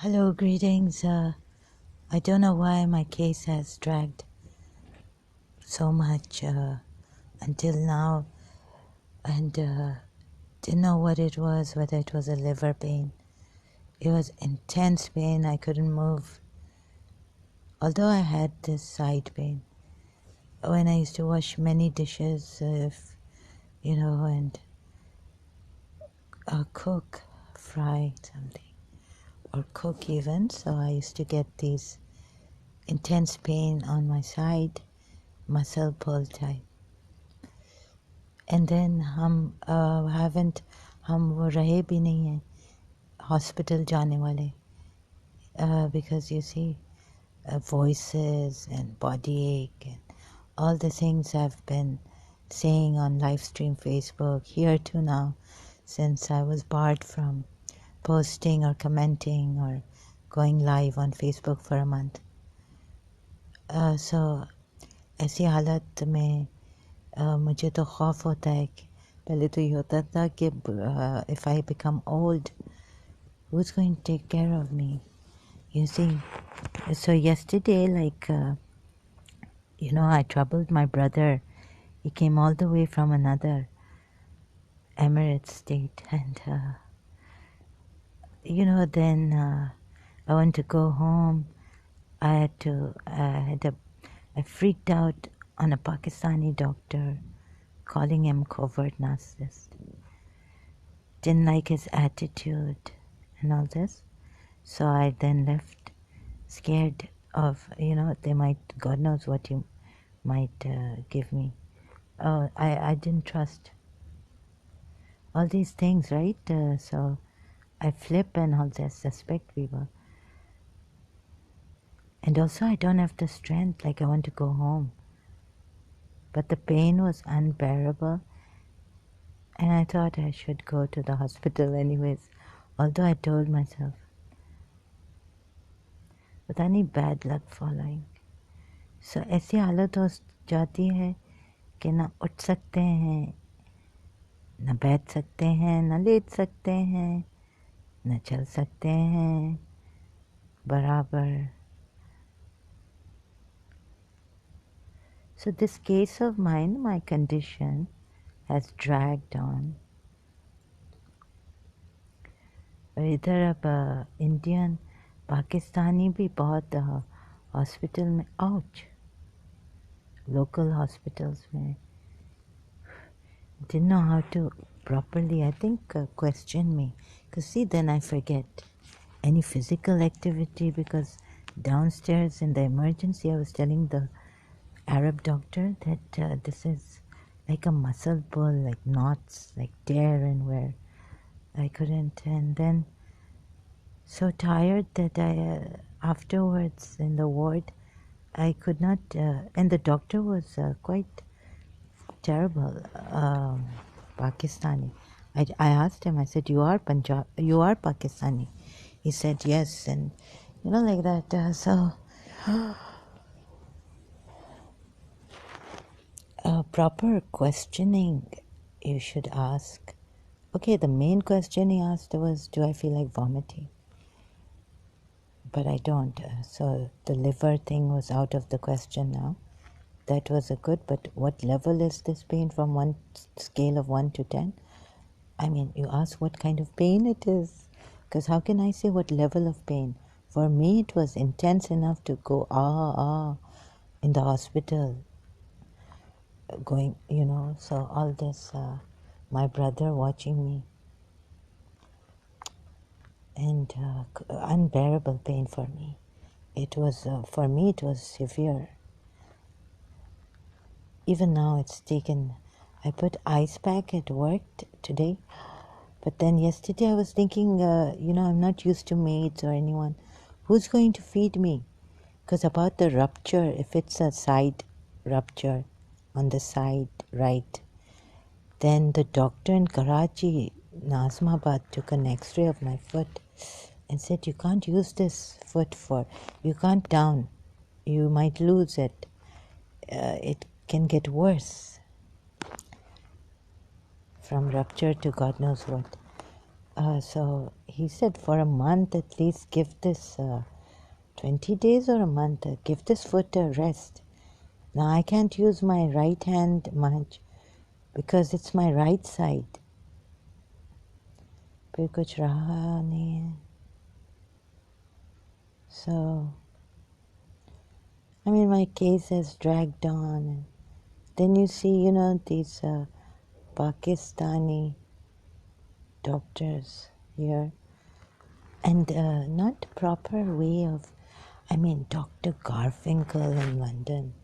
Hello, greetings. I don't know why my case has dragged so much until now, and didn't know what it was, whether it was a liver pain. It was intense pain. I couldn't move, although I had this side pain. When I used to wash many dishes, and cook, fry something, or cook even, so I used to get these intense pain on my side, muscle pull type. And then हम वो रहे भी नहीं हैं hospital जाने वाले because you see voices and body ache and all the things I've been saying on live stream Facebook here too now, since I was barred from posting or commenting or going live on Facebook for a month. So ऐसी हालत में मुझे तो खौफ होता है कि पहले तो ये होता था कि if I become old, who's going to take care of me? You see, so yesterday, I troubled my brother. He came all the way from another Emirates state, and then I went to go home. I freaked out on a Pakistani doctor, calling him covert narcissist. Didn't like his attitude and all this. So I then left scared of, they might, God knows what you might give me. I didn't trust all these things, right? So I flip and all this, suspect people. And also I don't have the strength, like I want to go home. But the pain was unbearable. And I thought I should go to the hospital anyways. Although I told myself, पता नहीं bad luck following. So ऐसी हालत हो जाती है कि ना उठ सकते हैं, न बैठ सकते हैं, न लेट सकते हैं, न चल सकते हैं बराबर. So this case of mine, my condition has dragged on. और इधर अब इंडियन पाकिस्तानी भी बहुत हॉस्पिटल में आउच local hospitals में didn't know how to properly, I think, question me. Because see, then I forget any physical activity, because downstairs in the emergency I was telling the Arab doctor that this is like a muscle pull, like knots, like tear and wear. I couldn't, and then so tired that I afterwards in the ward I could not, and the doctor was quite terrible, Pakistani. I asked him, I said, you are Pakistani? He said, yes, and like that. So proper questioning you should ask. Okay, the main question he asked was, do I feel like vomiting? But I don't. So the liver thing was out of the question now. That was a good, but what level is this pain from one scale of 1 to 10? I mean, you ask what kind of pain it is, because how can I say what level of pain? For me, it was intense enough to go, in the hospital, going, so all this, my brother watching me, and unbearable pain for me. It was, for me, it was severe. Even now it's taken, I put ice pack at work today, but then yesterday I was thinking, I'm not used to maids or anyone. Who's going to feed me? Because about the rupture, if it's a side rupture on the side right, then the doctor in Karachi, Nazmabad, took an x-ray of my foot and said, you can't use this foot you can't down, you might lose it. It can get worse from rupture to God knows what. So he said for a month at least give this 20 days or a month, give this foot a rest. Now I can't use my right hand much because it's my right side. फिर कुछ रहा नहीं है. So, I mean, my case has dragged on. And then you see, these Pakistani doctors here, and not proper way of, I mean, Dr. Garfinkel in London,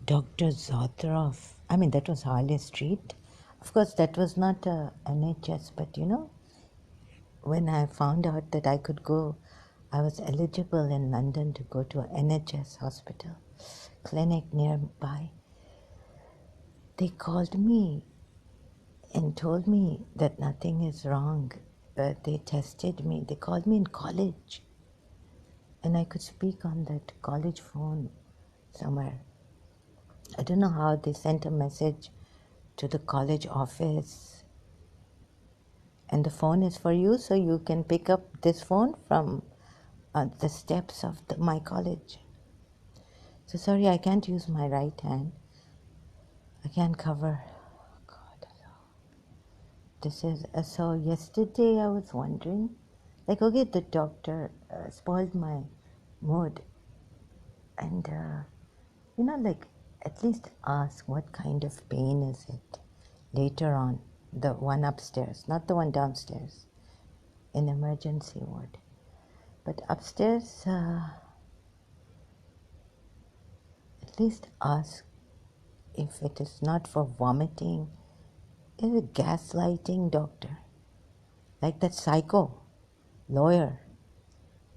Dr. Zotroff. I mean, that was Harley Street. Of course, that was not a NHS, but when I found out that I could go, I was eligible in London to go to an NHS hospital, clinic nearby. They called me and told me that nothing is wrong. They tested me. They called me in college. And I could speak on that college phone somewhere. I don't know how they sent a message to the college office. And the phone is for you, so you can pick up this phone from the steps of my college. So sorry, I can't use my right hand. I can't cover. God, this is so. Yesterday I was wondering, like, okay, the doctor spoiled my mood, and like, at least ask what kind of pain is it later on. The one upstairs, not the one downstairs, in emergency ward, but upstairs. At least ask if it is not for vomiting. Is it gaslighting, doctor? Like that psycho lawyer,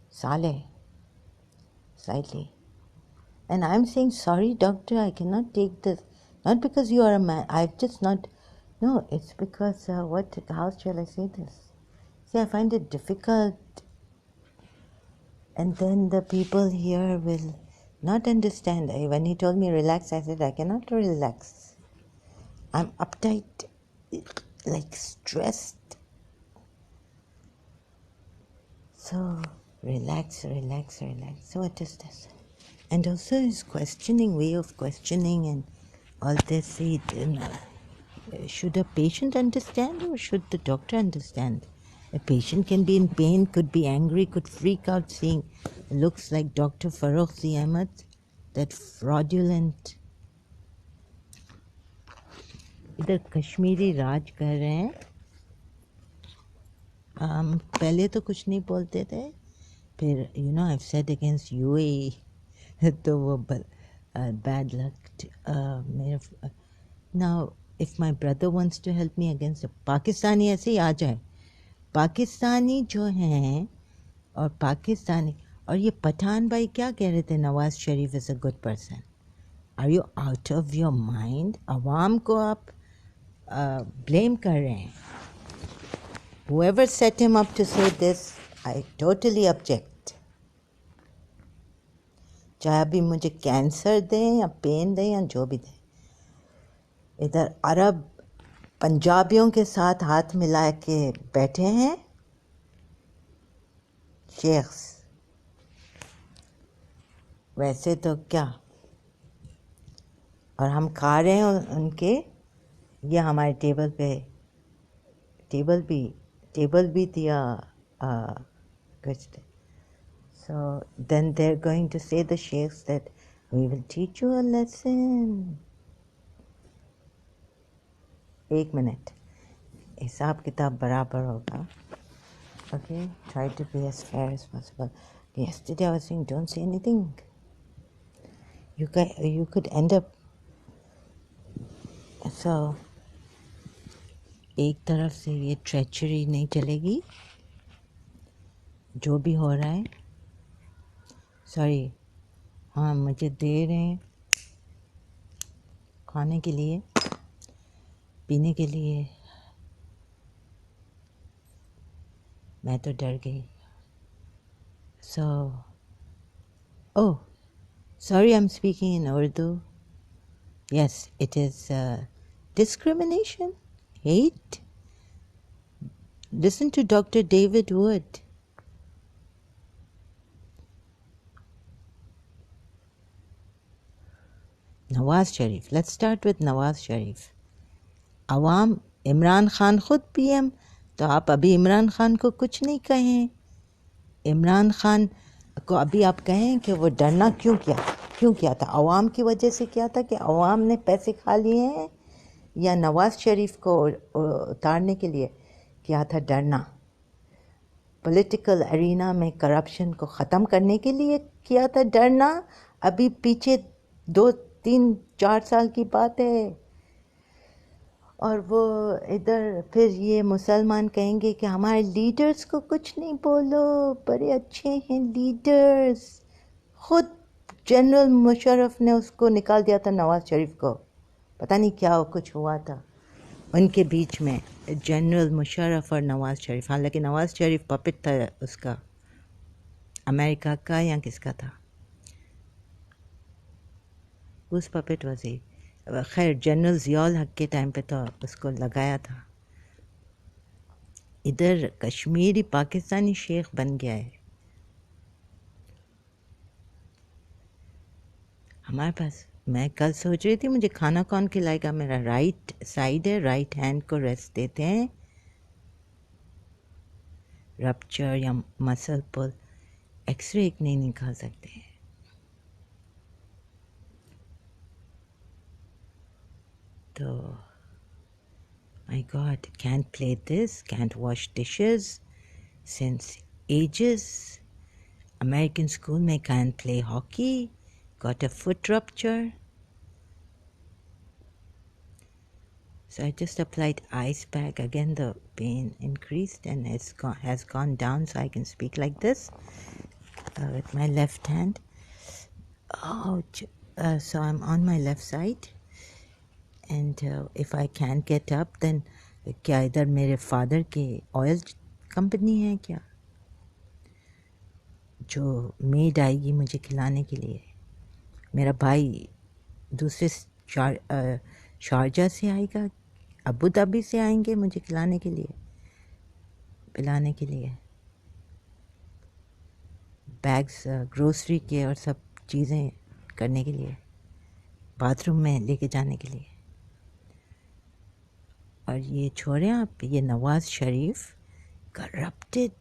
Saleh, slightly. And I'm saying, sorry, doctor, I cannot take this. Not because you are a man. I've just not. No, it's because how shall I say this? See, I find it difficult. And then the people here will not understand. When he told me relax, I said, I cannot relax. I'm uptight, like stressed. So relax. So what is this? And also his way of questioning and all this. Should a patient understand or should the doctor understand? A patient can be in pain, could be angry, could freak out seeing looks like Dr. Farooq Ahmed, that fraudulent. इधर कश्मीरी राज कर रहे हैं. पहले तो कुछ नहीं बोलते थे, फिर I've said against UAE तो वो bad luck. Now if my brother wants to help me against a Pakistani, ऐसे ही आ जाए. पाकिस्तानी जो हैं और पाकिस्तानी और ये पठान भाई क्या कह रहे थे, Nawaz Sharif is a good person. Are you out of your mind? अवाम को आप ब्लेम कर रहे हैं. Whoever set him up to say this, I totally object. चाहे अभी मुझे कैंसर दें या पेन दें या जो भी दें. इधर अरब पंजाबियों के साथ हाथ मिला के बैठे हैं शेख्स. वैसे तो क्या, और हम खा रहे हैं उनके. ये हमारे टेबल भी दिया कुछ. So then they're going to say, the sheikhs, that we will teach you a lesson. एक मिनट, हिसाब किताब बराबर होगा. Okay, try to be as fair as possible. Yesterday I was saying, don't say anything. You could end up. So एक तरफ से ये treachery नहीं चलेगी. जो भी हो रहा है, सॉरी, हाँ मुझे दे रहे हैं खाने के लिए, पीने के लिए. मैं तो डर गई. So, oh, sorry, I'm speaking in Urdu. Yes, it is discrimination, hate. Listen to Dr. David Wood. Nawaz Sharif. Let's start with Nawaz Sharif. आवाम इमरान खान खुद पीएम, तो आप अभी इमरान खान को कुछ नहीं कहें. इमरान खान को अभी आप कहें कि वो डरना क्यों किया था. अवाम की वजह से किया था कि अवाम ने पैसे खा लिए हैं, या नवाज शरीफ को उतारने के लिए किया था डरना. पॉलिटिकल एरिना में करप्शन को ख़त्म करने के लिए किया था डरना. अभी पीछे 2-3-4 साल की बात है. और वो इधर फिर ये मुसलमान कहेंगे कि हमारे लीडर्स को कुछ नहीं बोलो, बड़े अच्छे हैं लीडर्स. खुद जनरल मुशर्रफ ने उसको निकाल दिया था नवाज शरीफ को. पता नहीं क्या कुछ हुआ था उनके बीच में, जनरल मुशर्रफ और नवाज शरीफ. हालांकि नवाज शरीफ पपेट था उसका, अमेरिका का या किसका था, उस पपेट वजी. खैर जनरल ज़ियाउल हक के टाइम पे तो उसको लगाया था. इधर कश्मीरी पाकिस्तानी शेख बन गया है. हमारे पास, मैं कल सोच रही थी मुझे खाना कौन खिलाएगा. मेरा राइट साइड है, राइट हैंड को रेस्ट देते हैं. रप्चर या मसल पुल, एक्सरे एक नहीं निकाल सकते हैं. तो my God, can't play this, can't wash dishes since ages. American school में can't play hockey, got a foot rupture. So I just applied ice pack. Again the pain increased and has gone down, so I can speak like this with my left hand. Ouch. So I'm on my left side. And if I can't get up, then क्या इधर मेरे father के oil company है क्या, जो made आएगी मुझे खिलाने के लिए. मेरा भाई दूसरे शारजा से आएगा, अबू धाबी से आएंगे मुझे खिलाने के लिए, पिलाने के लिए. बैग्स ग्रोसरी के और सब चीज़ें करने के लिए, बाथरूम में लेके जाने के लिए. और ये छोड़ें आप, ये नवाज शरीफ करप्टेड.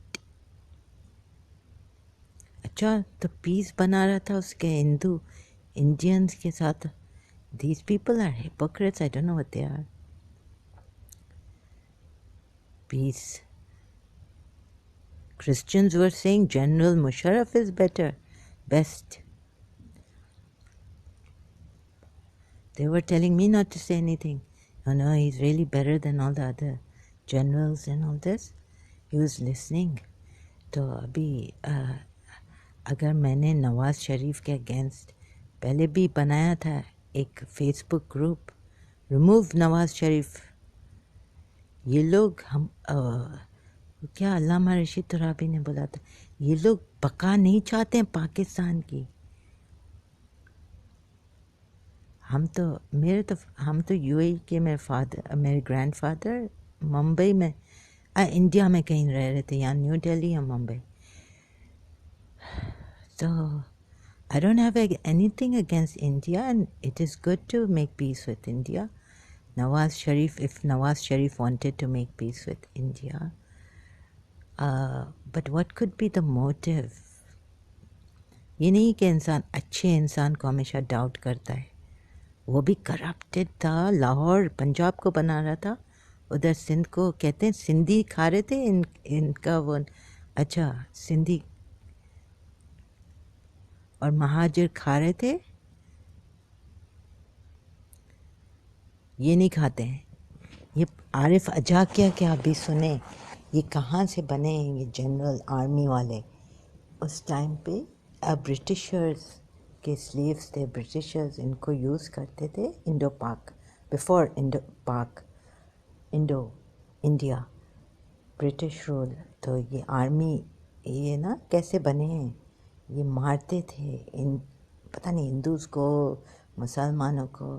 अच्छा, तो पीस बना रहा था उसके हिंदू इंडियंस के साथ. These people are hypocrites. I don't know what they are. Peace. Christians were saying General Musharraf is best. They were telling me not to say anything. Oh no, he's really better than all the other generals and all this. He was listening. तो अभी अगर मैंने नवाज शरीफ के against पहले भी बनाया था एक Facebook group, remove Nawaz Sharif. ये लोग हम क्या अल्लामा रशीद तुराबी ने बोला था, ये लोग बका नहीं चाहते हैं पाकिस्तान की. हम तो यूएई के मेरे ग्रैंडफादर मुंबई में इंडिया में कहीं रह रहे थे, या न्यू दिल्ली या Mumbai. So I don't have anything against India, and it is good to make peace with India. If Nawaz Sharif wanted to make peace with India, but what could be the motive? ये नहीं कि इंसान अच्छे इंसान को हमेशा doubt करता है. वो भी करप्टेड था. लाहौर पंजाब को बना रहा था, उधर सिंध को कहते हैं सिंधी खा रहे थे. इनका वो अच्छा सिंधी और महाजिर खा रहे थे, ये नहीं खाते हैं. ये आरिफ अजा क्या अभी सुने, ये कहाँ से बने हैं ये जनरल आर्मी वाले. उस टाइम पे ब्रिटिशर्स के स्लेव्स थे, ब्रिटिशर्स इनको यूज़ करते थे इंडो पाक, बिफोर इंडो पाक, इंडो इंडिया ब्रिटिश रूल. तो ये आर्मी ये ना कैसे बने हैं, ये मारते थे पता नहीं हिंदूज़ को, मुसलमानों को.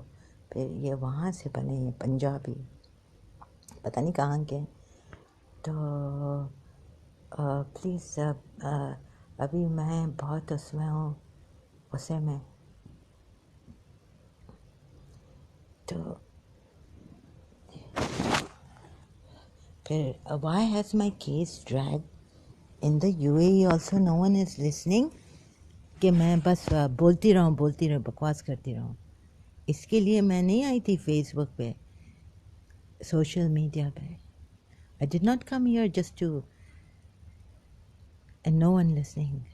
फिर ये वहाँ से बने हैं पंजाबी, पता नहीं कहाँ के. तो प्लीज़ अभी मैं बहुत उसमें हूँ, उसे में तो फिर why has my case dragged in the UAE also no one is listening कि मैं बस बोलती रहूँ बकवास करती रहूँ. इसके लिए मैं नहीं आई थी फेसबुक पे, सोशल मीडिया पे. I did not come here just to, and no one listening.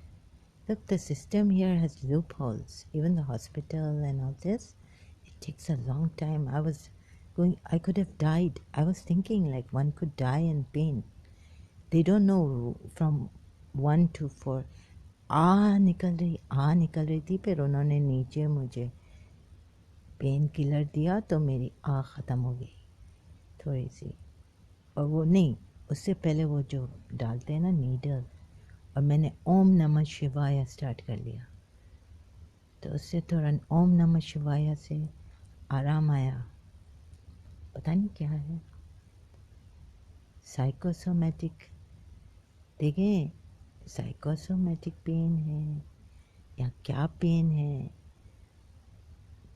Look, the system here has loopholes. Even the hospital and all this, it takes a long time. I could have died. I was thinking like one could die in pain. They don't know from 1 to 4. आ निकल रही थी, फिर उन्होंने नीचे मुझे pain killer दिया तो मेरी आ ख़त्म हो गई थोड़ी सी. और वो नहीं, उससे पहले वो जो डालते हैं ना नीडल, और मैंने ओम नमः शिवाय स्टार्ट कर लिया तो उससे थोड़ा ओम नमः शिवाय से आराम आया. पता नहीं क्या है, साइकोसोमेटिक, देखें साइकोसोमेटिक पेन है या क्या पेन है.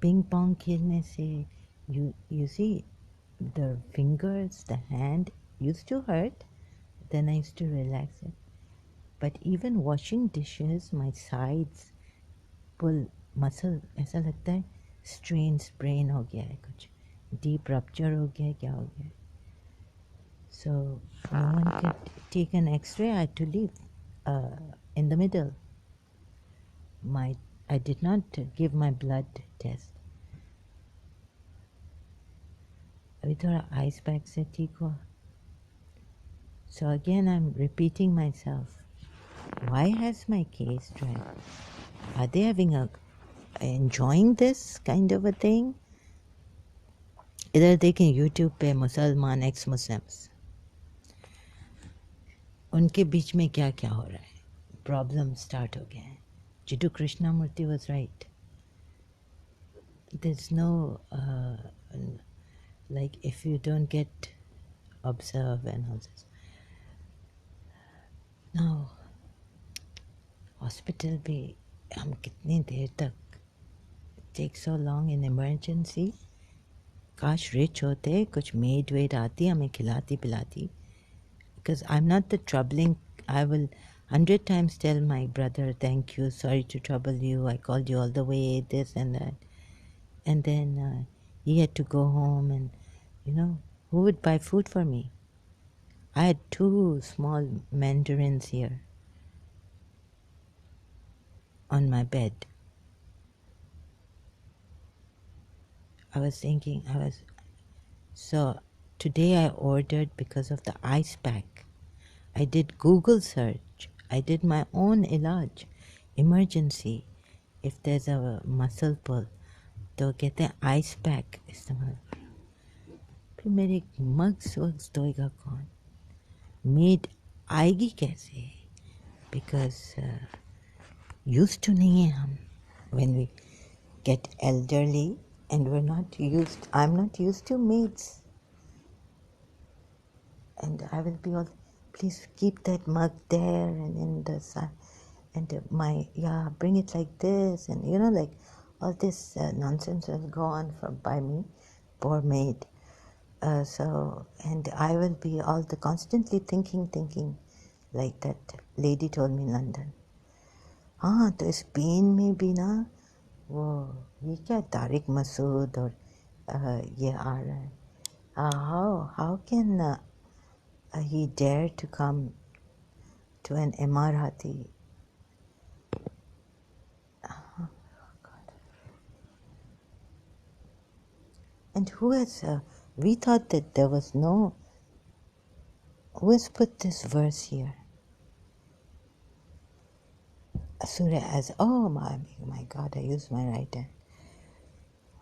पिंग पोंग खेलने से you see the fingers, the hand used to hurt, then I used to relax it. But even washing dishes, my sides pull muscle, ऐसा लगता है strain sprain हो गया है, कुछ deep rupture हो गया है, क्या हो गया है. So no one could take an X-ray. I had to leave in the middle. I did not give my blood test. अभी थोड़ा ice pack से ठीक हुआ. So again I'm repeating myself. Why has my case dragged? Are they enjoying this kind of a thing? इधर देखें YouTube पे मुसलमान ex Muslims, उनके बीच में क्या क्या हो रहा है. प्रॉब्लम स्टार्ट हो गए हैं. Jiddu Krishnamurti was right. There's no like if you don't get observe and all this. No, hospital भी हम कितनी देर तक, it takes so long in emergency. काश रिच होते, कुछ मेड वेड आती हमें खिलाती पिलाती. Because I'm not the troubling. I will 100 times tell my brother, thank you, sorry to trouble you, I called you all the way, this and that. And then he had to go home and, who would buy food for me? I had 2 small mandarins here on my bed. So today I ordered because of the ice pack. I did Google search. I did my own ilaj, emergency. If there's a muscle pull, तो कहते हैं ice pack इस्तेमाल. फिर मेरे mugs वग्स धोएगा कौन, made आएगी कैसे, because used to नहीं है हम. when we get elderly and we're not used, I'm not used to maids, and I will be all, please keep that mug there and in the sun, and bring it like this, and like all this nonsense will go on by me, poor maid. And I will be constantly thinking like that lady told me in London. हाँ, तो इस pen में भी ना वो ये क्या तारिक मसूद और ये आ रहा है. How can he dare to come to an Emirati? And who has, we thought that there was no, who has put this verse here? Surah as, oh my God, I used my right hand.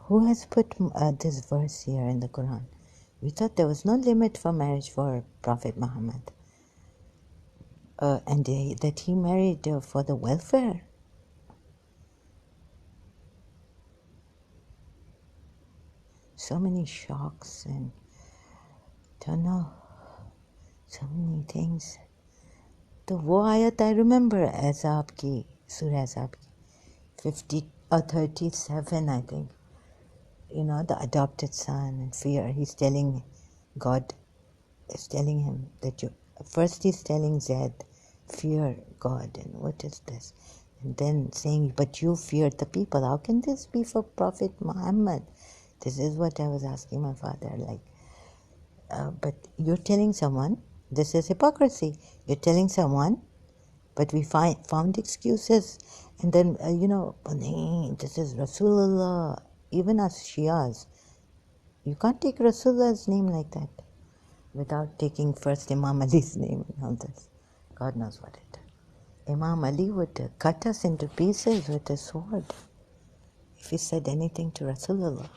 Who has put this verse here in the Quran? We thought there was no limit for marriage for Prophet Muhammad. And that he married for the welfare. So many shocks and don't know. So many things. तो वो आयत I remember Azab की, Surah Azab की, 50 or 37 I think. You know, the adopted son and fear. He's telling, God is telling him that you, first he's telling Zed, fear God, and what is this? And then saying, but you feared the people. How can this be for Prophet Muhammad? This is what I was asking my father, like, but you're telling someone, this is hypocrisy. You're telling someone, but we found excuses. And then, this is Rasulullah. Even as Shias, you can't take Rasulullah's name like that without taking first Imam Ali's name and all this. God knows what it is. Imam Ali would cut us into pieces with a sword if he said anything to Rasulullah.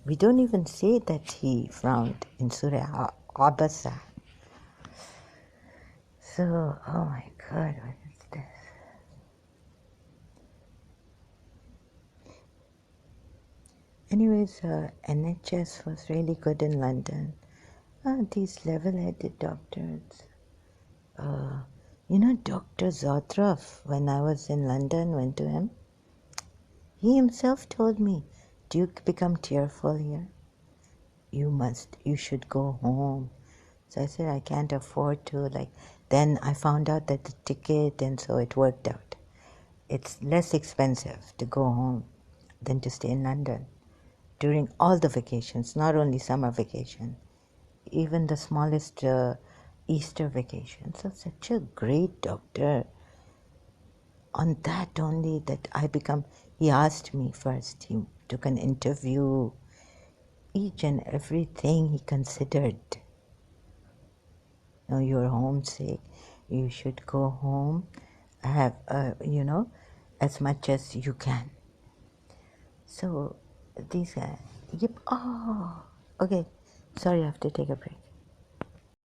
We don't even say that he frowned in Surah Abasa. So, oh my God, what is this? Anyways, NHS was really good in London. These level-headed doctors. Dr. Zotraf, when I was in London, went to him. He himself told me, do you become tearful here? You should go home. So I said, I can't afford to. Then I found out that the ticket, and so it worked out. It's less expensive to go home than to stay in London during all the vacations, not only summer vacation, even the smallest Easter vacation. So such a great doctor. On that only that he asked me first, he took an interview, each and everything he considered. You're homesick, you should go home, have, as much as you can. So these guys, yep, okay, sorry, I have to take a break.